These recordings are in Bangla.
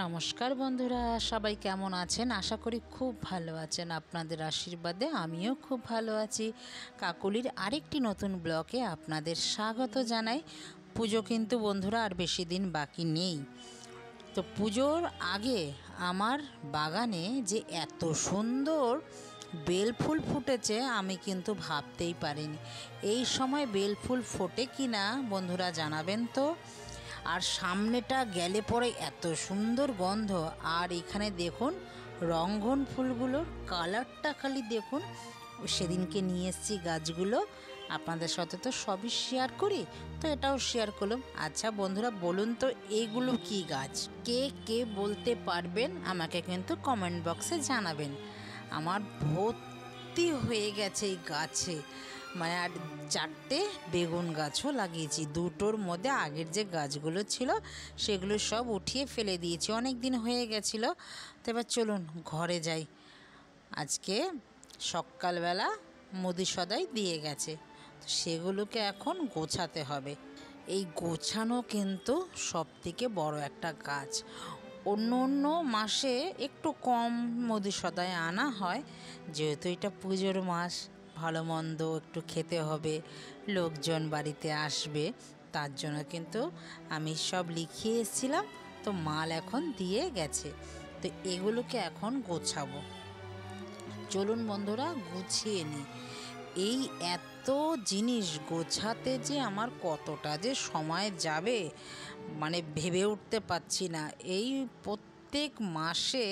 নমস্কার বন্ধুরা, সবাই কেমন আছেন? আশা করি খুব ভালো আছেন। আপনাদের আশীর্বাদে আমিও খুব ভালো আছি। কাকলির আরেকটি নতুন ব্লগে আপনাদের স্বাগত জানাই। পুজো কিন্তু বন্ধুরা আর বেশি দিন বাকি নেই। তো পুজোর আগে আমার বাগানে যে এত সুন্দর বেলফুল ফুটেছে আমি কিন্তু ভাবতেই পারিনি। এই সময় বেলফুল ফোটে কি না বন্ধুরা জানাবেন তো। আর সামনেটা গেলে পরে এত সুন্দর গন্ধ। আর এখানে দেখুন রঙ্গন ফুলগুলোর কালারটা খালি দেখুন। সেদিনকে নিয়ে এসেছি গাছগুলো, আপনাদের সাথে তো সবই শেয়ার করি, তো এটাও শেয়ার করলাম। আচ্ছা বন্ধুরা বলুন তো এইগুলো কি গাছ? কে কে বলতে পারবেন আমাকে কিন্তু কমেন্ট বক্সে জানাবেন। আমার ভর্তি হয়ে গেছে এই গাছে, মানে আর 4টে বেগুন গাছও লাগিয়েছি। দুটোর মধ্যে আগের যে গাছগুলো ছিল সেগুলো সব উঠিয়ে ফেলে দিয়েছি, অনেক দিন হয়ে গেছিলো। তো এবার চলুন ঘরে যাই। আজকে সকালবেলা মুদি সদাই দিয়ে গেছে, তো সেগুলোকে এখন গোছাতে হবে। এই গোছানো কিন্তু সবথেকে বড় একটা কাজ। অন্য অন্য মাসে একটু কম মুদি সদাই আনা হয়, যেহেতু এটা পুজোর মাস, ভালো মন্দ একটু খেতে হবে, লোকজন বাড়িতে আসবে, তার জন্য কিন্তু আমি সব লিখিয়ে এসেছিলাম। তো মাল এখন দিয়ে গেছে, তো এগুলোকে এখন গোছাবো। চলুন বন্ধুরা গুছিয়ে নিই। এই এত জিনিস গোছাতে যে আমার কতটা যে সময় যাবে মানে ভেবে উঠতে পারছি না। এই প্রত্যেক মাসে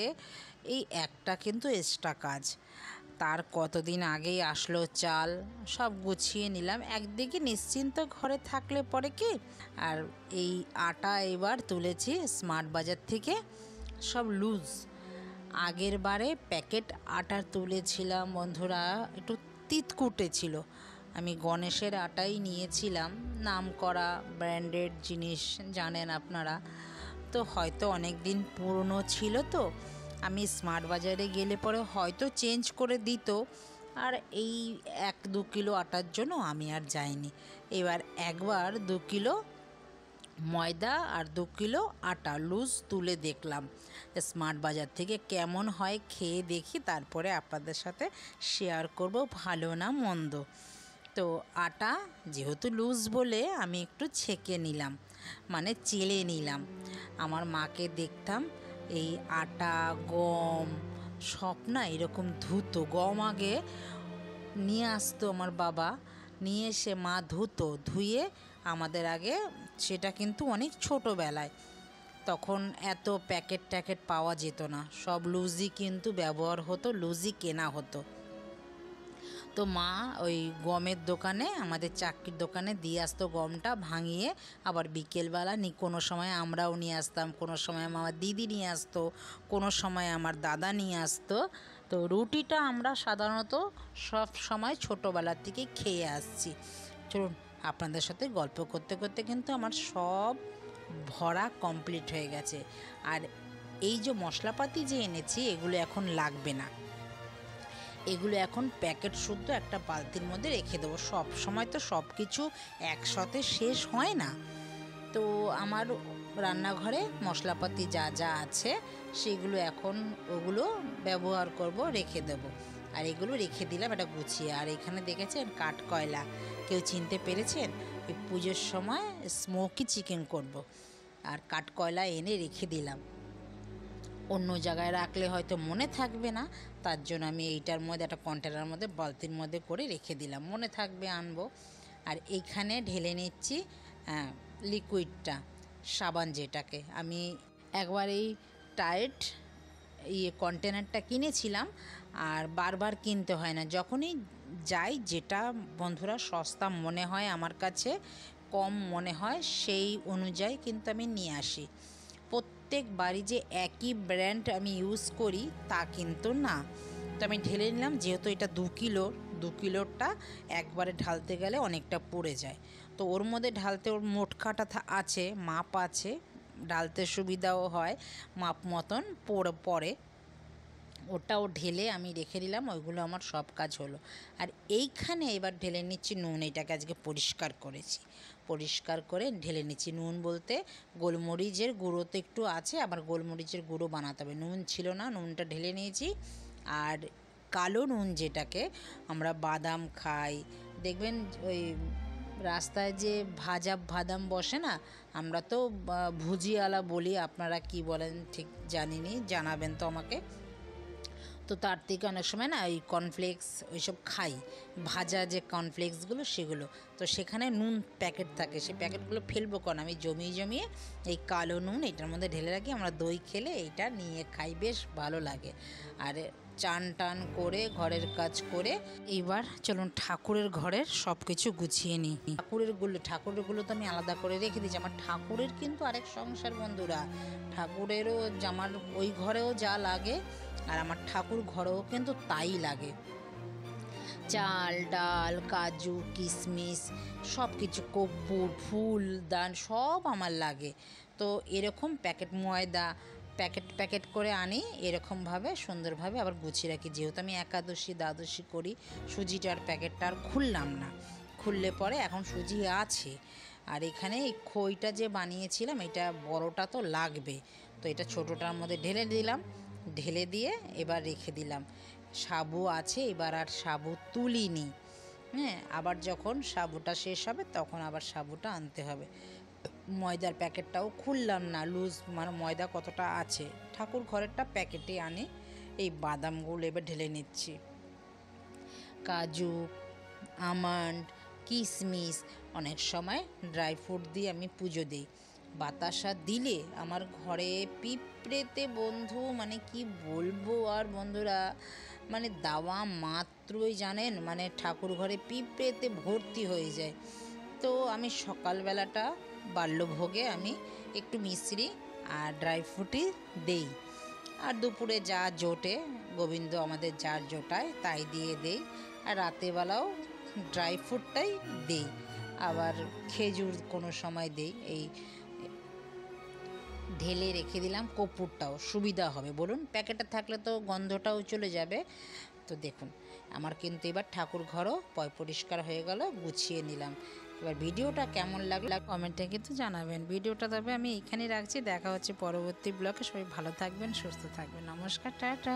এই একটা কিন্তু এক্সট্রা কাজ। তার কতদিন আগেই আসলো চাল, সব গুছিয়ে নিলাম। একদিকে নিশ্চিন্ত ঘরে থাকলে পরে কি। আর এই আটা এবার তুলেছি স্মার্ট বাজার থেকে, সব লুজ। আগের বারে প্যাকেট আটা তুলেছিলাম বন্ধুরা, একটু তিতকুটে ছিল। আমি গণেশের আটাই নিয়েছিলাম, নাম করা ব্র্যান্ডেড জিনিস, জানেন আপনারা। তো হয়তো অনেক দিন পুরনো ছিল, তো আমি স্মার্ট বাজারে গেলে পরে হয়তো চেঞ্জ করে দিত। আর এই 1-2 কিলো আটার জন্য আমি আর যাইনি। এবার একবার 2 কিলো ময়দা আর 2 কিলো আটা লুজ তুলে দেখলাম স্মার্ট বাজার থেকে, কেমন হয় খেয়ে দেখি, তারপরে আপনাদের সাথে শেয়ার করব ভালো না মন্দ। তো আটা যেহেতু লুজ বলে আমি একটু ছেঁকে নিলাম, মানে চেলে নিলাম। আমার মাকে দেখতাম এই আটা গম সব না এরকম ধুতো। গম আগে নিয়ে আসতো আমার বাবা, নিয়ে এসে মা ধুতো, ধুয়ে আমাদের আগে, সেটা কিন্তু অনেক ছোটোবেলায়, তখন এত প্যাকেট ট্যাকেট পাওয়া যেত না, সব লুজই কিন্তু ব্যবহার হতো, লুজই কেনা হতো। তো মা ওই গমের দোকানে, আমাদের চাকরির দোকানে দিয়ে আসতো গমটা ভাঙিয়ে। আবার বিকেলবেলা কোনো সময় আমরাও নিয়ে আসতাম, কোনো সময় আমার দিদি নিয়ে আসতো, কোনো সময় আমার দাদা নিয়ে আসতো। তো রুটিটা আমরা সাধারণত সব সময় ছোটোবেলার থেকে খেয়ে আসছি। চলুন আপনাদের সাথে গল্প করতে করতে কিন্তু আমার সব ভরা কমপ্লিট হয়ে গেছে। আর এই যে মশলাপাতি যে এনেছি এগুলো এখন লাগবে না, এগুলো এখন প্যাকেট শুদ্ধ একটা বালতির মধ্যে রেখে দেবো। সব সময় তো সব কিছু একসাথে শেষ হয় না। তো আমার রান্নাঘরে মশলাপাতি যা যা আছে সেগুলো এখন ওগুলো ব্যবহার করব, রেখে দেবো। আর এগুলো রেখে দিলাম এটা গুছিয়ে। আর এখানে দেখেছেন কাঠকয়লা, কেউ চিনতে পেরেছেন? এই পুজোর সময় স্মোকি চিকেন করব, আর কাঠকয়লা এনে রেখে দিলাম। অন্য জায়গায় রাখলে হয়তো মনে থাকবে না, তার জন্য আমি এইটার মধ্যে একটা কন্টেনারের মধ্যে বালতির মধ্যে করে রেখে দিলাম, মনে থাকবে আনবো। আর এইখানে ঢেলে নিচ্ছি লিকুইডটা, সাবান, যেটাকে আমি একবার এই টাইট কন্টেনারটা কিনেছিলাম, আর বারবার কিনতে হয় না। যখনই যাই, যেটা বন্ধুরা সস্তা মনে হয় আমার কাছে, কম মনে হয়, সেই অনুযায়ী কিন্তু আমি নিয়ে আসি। প্রত্যেক বাড়ি যে একই ব্র্যান্ড আমি ইউজ করি তা কিন্তু না। তো আমি ঢেলে নিলাম, যেহেতু এটা 2 কিলোরটা একবারে ঢালতে গেলে অনেকটা পড়ে যায়। তো ওর মধ্যে ঢালতে ওর মোট কাটা আছে, মাপ আছে, ঢালতে সুবিধাও হয়, মাপ মতন পড়ে। ওটাও ঢেলে আমি রেখে দিলাম, ওইগুলো আমার সব কাজ হলো। আর এইখানে এবার ঢেলে নিচ্ছি নুন। এটাকে আজকে পরিষ্কার করেছি, পরিষ্কার করে ঢেলে নিচ্ছি। নুন বলতে গোলমরিচের গুঁড়ো তো একটু আছে, আবার গোলমরিচের গুঁড়ো বানাতে হবে। নুন ছিল না, নুনটা ঢেলে নিয়েছি। আর কালো নুন, যেটাকে আমরা বাদাম খাই, দেখবেন ওই রাস্তায় যে ভাজা বাদাম বসে না, আমরা তো ভুজিয়ালা বলি, আপনারা কি বলেন ঠিক জানিনি, জানাবেন তো আমাকে। তো তার থেকে অনেক সময় না ওই কর্নফ্লেক্স ওইসব খাই, ভাজা যে কর্নফ্লেক্সগুলো সেগুলো, তো সেখানে নুন প্যাকেট থাকে, সেই প্যাকেটগুলো ফেলবো কেন, আমি জমিয়ে জমিয়ে এই কালো নুন এটার মধ্যে ঢেলে রাখি। আমরা দই খেলে এইটা নিয়ে খাই, বেশ ভালো লাগে। আর চান টান করে ঘরের কাজ করে এইবার চলুন ঠাকুরের ঘরের সব কিছু গুছিয়ে নিই। ঠাকুরেরগুলো তো আমি আলাদা করে রেখে দিয়েছি। আমার ঠাকুরের কিন্তু আরেক সংসার বন্ধুরা, ঠাকুরেরও আমার ওই ঘরেও যা লাগে আর আমার ঠাকুর ঘরেও কিন্তু তাই লাগে। চাল ডাল কাজু কিশমিশ সব কিছু, কর্পূর ফুলদান সব আমার লাগে। তো এরকম প্যাকেট ময়দা প্যাকেট করে আনি, এরকমভাবে সুন্দরভাবে আবার গুছিয়ে রাখি। যেহেতু আমি একাদশী দ্বাদশী করি, সুজিটার প্যাকেটটা আর খুললাম না, খুললে পরে এখন সুজি আছে। আর এখানে এই খইটা যে বানিয়েছিলাম, এটা বড়টা তো লাগবে, তো এটা ছোটোটার মধ্যে ঢেলে দিলাম, ঢেলে দিয়ে এবার রেখে দিলাম। সাবু আছে, এবার আর সাবু তুলিনি। হ্যাঁ, আবার যখন সাবুটা শেষ হবে তখন আবার সাবুটা আনতে হবে। ময়দার প্যাকেটটাও খুললাম না, লুজ মানে ময়দা কতটা আছে, ঠাকুর ঘরেরটা প্যাকেটে আনি। এই বাদামগুলো এবার ঢেলে নিচ্ছি, কাজু আমন্ড কিশমিশ, অনেক সময় ড্রাই ফ্রুট দিয়ে আমি পুজো দিই। বাতাসা দিলে আমার ঘরে পিঁপড়েতে বন্ধু মানে কি বলবো। আর বন্ধুরা মানে দেওয়া মাত্রই জানেন মানে ঠাকুর ঘরে পিঁপড়েতে ভর্তি হয়ে যায়। তো আমি সকালবেলাটা বাল্যভোগে আমি একটু মিশ্রি আর ড্রাই ফ্রুটই দেই, আর দুপুরে যা জোটে গোবিন্দ আমাদের যার জোটায় তাই দিয়ে দেই। আর রাতেরবেলাও ড্রাই ফ্রুটটাই দেই, আবার খেজুর কোনো সময় দেই। এই ঢেলে রেখে দিলাম, কর্পূরটাও সুবিধা হবে বলুন, প্যাকেটে থাকলে তো গন্ধটাও চলে যাবে। তো দেখুন আমার কিন্তু এবার ঠাকুর ঘরও পরিষ্কার হয়ে গেল, গুছিয়ে নিলাম। এবার ভিডিওটা কেমন লাগলো কমেন্টে কিন্তু জানাবেন। ভিডিওটা তবে আমি এখানেই রাখছি, দেখা হচ্ছে পরবর্তী ব্লগে। সবাই ভালো থাকবেন, সুস্থ থাকবেন, নমস্কার, টাটা।